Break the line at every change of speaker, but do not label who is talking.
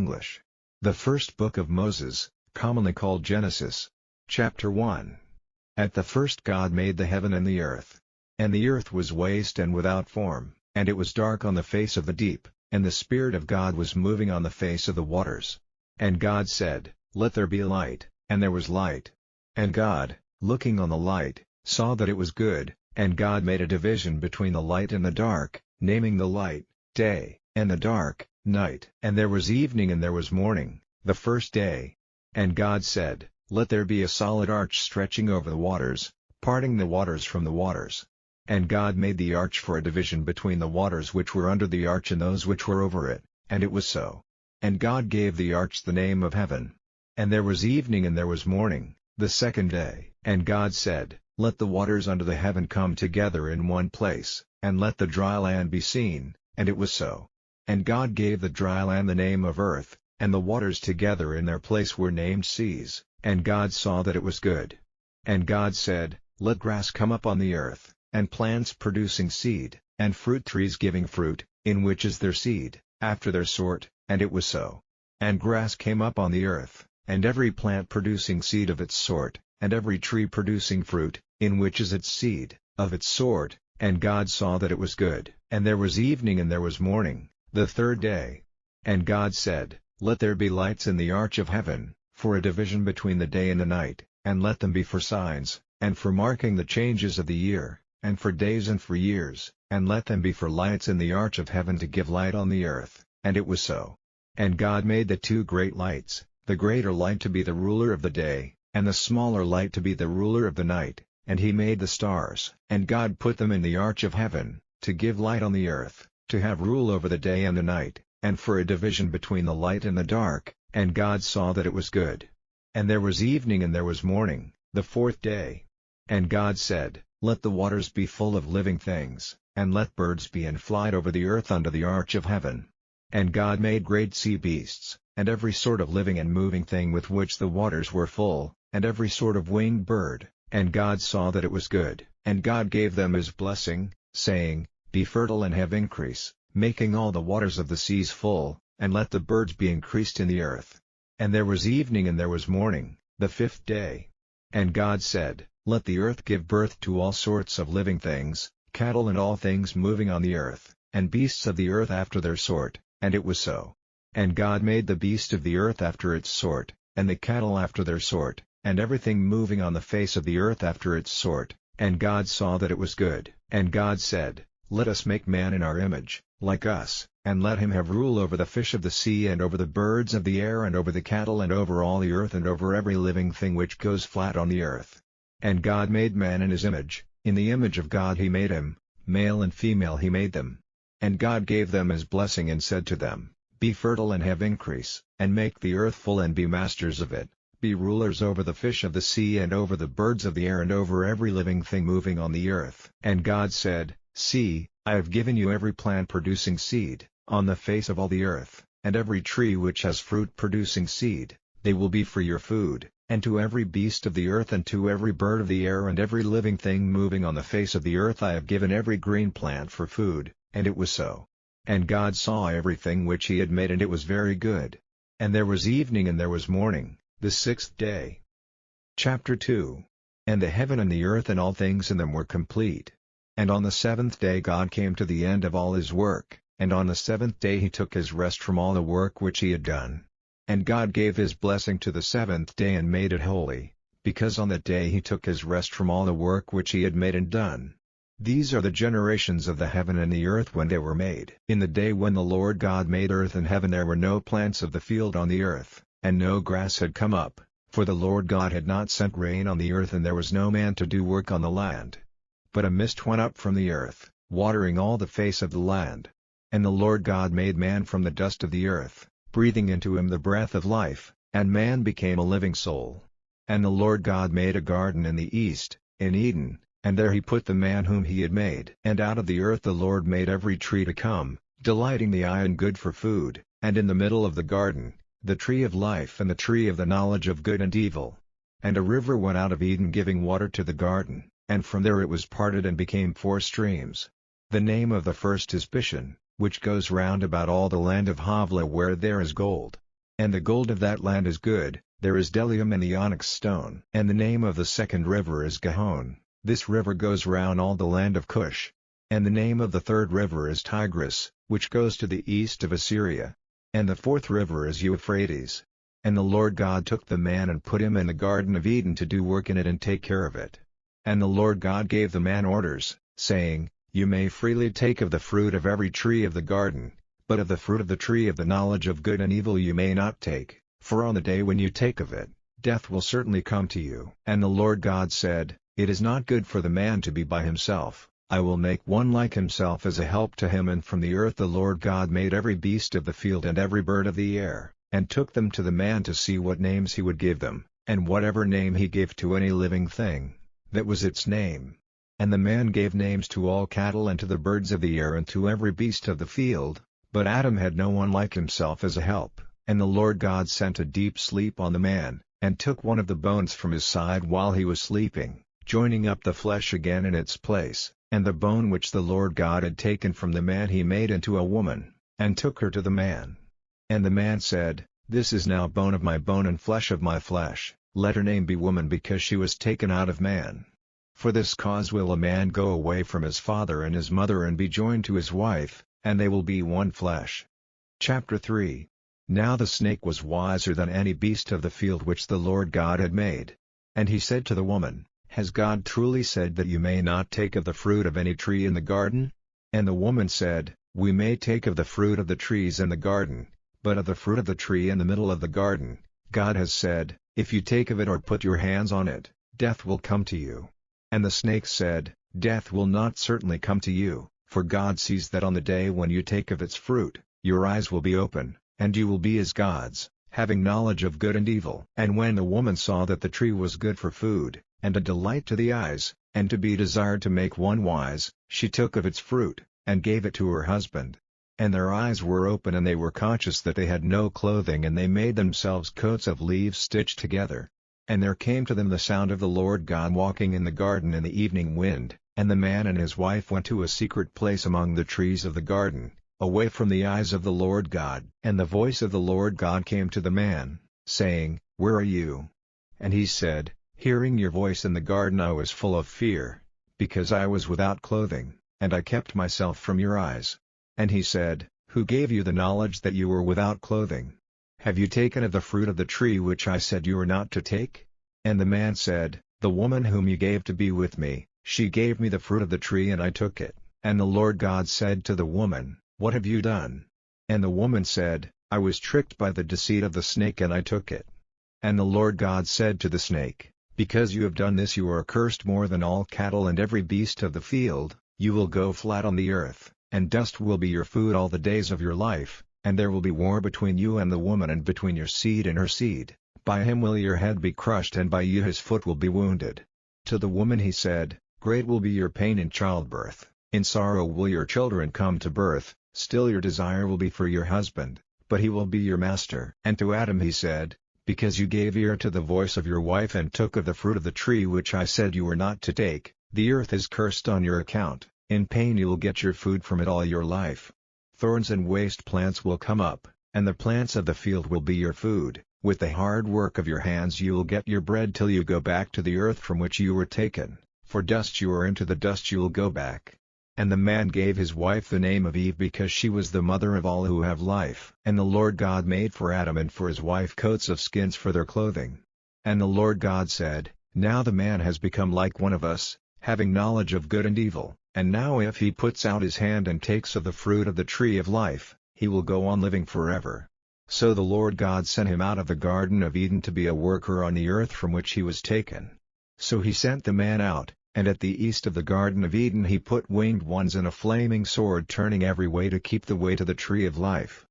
English. The first book of Moses, commonly called Genesis. Chapter 1. At the first God made the heaven and the earth. And the earth was waste and without form, and it was dark on the face of the deep, and the Spirit of God was moving on the face of the waters. And God said, Let there be light, and there was light. And God, looking on the light, saw that it was good, and God made a division between the light and the dark, naming the light, day, and the dark, night. And there was evening and there was morning, the first day. And God said, Let there be a solid arch stretching over the waters, parting the waters from the waters. And God made the arch for a division between the waters which were under the arch and those which were over it, and it was so. And God gave the arch the name of heaven. And there was evening and there was morning, the second day. And God said, Let the waters under the heaven come together in one place, and let the dry land be seen, and it was so. And God gave the dry land the name of earth, and the waters together in their place were named seas, and God saw that it was good. And God said, Let grass come up on the earth, and plants producing seed, and fruit trees giving fruit, in which is their seed, after their sort, and it was so. And grass came up on the earth, and every plant producing seed of its sort, and every tree producing fruit, in which is its seed, of its sort, and God saw that it was good. And there was evening and there was morning, the third day. And God said, Let there be lights in the arch of heaven, for a division between the day and the night, and let them be for signs, and for marking the changes of the year, and for days and for years, and let them be for lights in the arch of heaven to give light on the earth. And it was so. And God made the two great lights, the greater light to be the ruler of the day, and the smaller light to be the ruler of the night, and he made the stars. And God put them in the arch of heaven, to give light on the earth, to have rule over the day and the night, and for a division between the light and the dark. And God saw that it was good. And there was evening and there was morning, the fourth day. And God said, Let the waters be full of living things, and let birds be and fly over the earth under the arch of heaven. And God made great sea beasts, and every sort of living and moving thing with which the waters were full, and every sort of winged bird. And God saw that it was good. And God gave them his blessing, saying, Be fertile and have increase, making all the waters of the seas full, and let the birds be increased in the earth. And there was evening and there was morning, the fifth day. And God said, Let the earth give birth to all sorts of living things, cattle and all things moving on the earth, and beasts of the earth after their sort, and it was so. And God made the beast of the earth after its sort, and the cattle after their sort, and everything moving on the face of the earth after its sort, and God saw that it was good. And God said, Let us make man in our image, like us, and let him have rule over the fish of the sea and over the birds of the air and over the cattle and over all the earth and over every living thing which goes flat on the earth. And God made man in his image, in the image of God he made him, male and female he made them. And God gave them his blessing and said to them, Be fertile and have increase, and make the earth full and be masters of it. Be rulers over the fish of the sea and over the birds of the air and over every living thing moving on the earth. And God said, See, I have given you every plant producing seed, on the face of all the earth, and every tree which has fruit producing seed, they will be for your food, and to every beast of the earth and to every bird of the air and every living thing moving on the face of the earth I have given every green plant for food. And it was so. And God saw everything which he had made and it was very good. And there was evening and there was morning, the sixth day. Chapter 2. And the heaven and the earth and all things in them were complete. And on the seventh day God came to the end of all his work, and on the seventh day he took his rest from all the work which he had done. And God gave his blessing to the seventh day and made it holy, because on that day he took his rest from all the work which he had made and done. These are the generations of the heaven and the earth when they were made. In the day when the Lord God made earth and heaven there were no plants of the field on the earth, and no grass had come up, for the Lord God had not sent rain on the earth and there was no man to do work on the land. But a mist went up from the earth, watering all the face of the land. And the Lord God made man from the dust of the earth, breathing into him the breath of life, and man became a living soul. And the Lord God made a garden in the east, in Eden, and there he put the man whom he had made. And out of the earth the Lord made every tree to come, delighting the eye and good for food, and in the middle of the garden, the tree of life and the tree of the knowledge of good and evil. And a river went out of Eden giving water to the garden, and from there it was parted and became 4 streams. The name of the first is Pishon, which goes round about all the land of Havilah where there is gold. And the gold of that land is good, there is bdellium and the onyx stone. And the name of the second river is Gihon, this river goes round all the land of Cush. And the name of the third river is Tigris, which goes to the east of Assyria. And the fourth river is Euphrates. And the Lord God took the man and put him in the Garden of Eden to do work in it and take care of it. And the Lord God gave the man orders, saying, You may freely take of the fruit of every tree of the garden, but of the fruit of the tree of the knowledge of good and evil you may not take, for on the day when you take of it, death will certainly come to you. And the Lord God said, It is not good for the man to be by himself, I will make one like himself as a help to him. And from the earth the Lord God made every beast of the field and every bird of the air, and took them to the man to see what names he would give them, and whatever name he gave to any living thing, that was its name. And the man gave names to all cattle and to the birds of the air and to every beast of the field, but Adam had no one like himself as a help. And the Lord God sent a deep sleep on the man, and took one of the bones from his side while he was sleeping, joining up the flesh again in its place, and the bone which the Lord God had taken from the man he made into a woman, and took her to the man. And the man said, This is now bone of my bone and flesh of my flesh, let her name be woman because she was taken out of man. For this cause will a man go away from his father and his mother and be joined to his wife, and they will be one flesh. Chapter 3. Now the snake was wiser than any beast of the field which the Lord God had made. And he said to the woman, Has God truly said that you may not take of the fruit of any tree in the garden? And the woman said, We may take of the fruit of the trees in the garden, but of the fruit of the tree in the middle of the garden, God has said, If you take of it or put your hands on it, death will come to you. And the snake said, Death will not certainly come to you, for God sees that on the day when you take of its fruit, your eyes will be open, and you will be as gods, having knowledge of good and evil. And when the woman saw that the tree was good for food, and a delight to the eyes, and to be desired to make one wise, she took of its fruit, and gave it to her husband. And their eyes were open and they were conscious that they had no clothing, and they made themselves coats of leaves stitched together. And there came to them the sound of the Lord God walking in the garden in the evening wind, and the man and his wife went to a secret place among the trees of the garden, away from the eyes of the Lord God. And the voice of the Lord God came to the man, saying, Where are you? And he said, Hearing your voice in the garden I was full of fear, because I was without clothing, and I kept myself from your eyes. And he said, Who gave you the knowledge that you were without clothing? Have you taken of the fruit of the tree which I said you were not to take? And the man said, The woman whom you gave to be with me, she gave me the fruit of the tree and I took it. And the Lord God said to the woman, What have you done? And the woman said, I was tricked by the deceit of the snake and I took it. And the Lord God said to the snake, Because you have done this you are cursed more than all cattle and every beast of the field, you will go flat on the earth, and dust will be your food all the days of your life. And there will be war between you and the woman and between your seed and her seed, by him will your head be crushed and by you his foot will be wounded. To the woman he said, Great will be your pain in childbirth, in sorrow will your children come to birth, still your desire will be for your husband, but he will be your master. And to Adam he said, Because you gave ear to the voice of your wife and took of the fruit of the tree which I said you were not to take, the earth is cursed on your account, in pain you will get your food from it all your life. Thorns and waste plants will come up, and the plants of the field will be your food. With the hard work of your hands you will get your bread till you go back to the earth from which you were taken, for dust you are and to the dust you will go back. And the man gave his wife the name of Eve because she was the mother of all who have life. And the Lord God made for Adam and for his wife coats of skins for their clothing. And the Lord God said, Now the man has become like one of us, having knowledge of good and evil. And now if he puts out his hand and takes of the fruit of the tree of life, he will go on living forever. So the Lord God sent him out of the Garden of Eden to be a worker on the earth from which he was taken. So he sent the man out, and at the east of the Garden of Eden he put winged ones and a flaming sword turning every way to keep the way to the tree of life.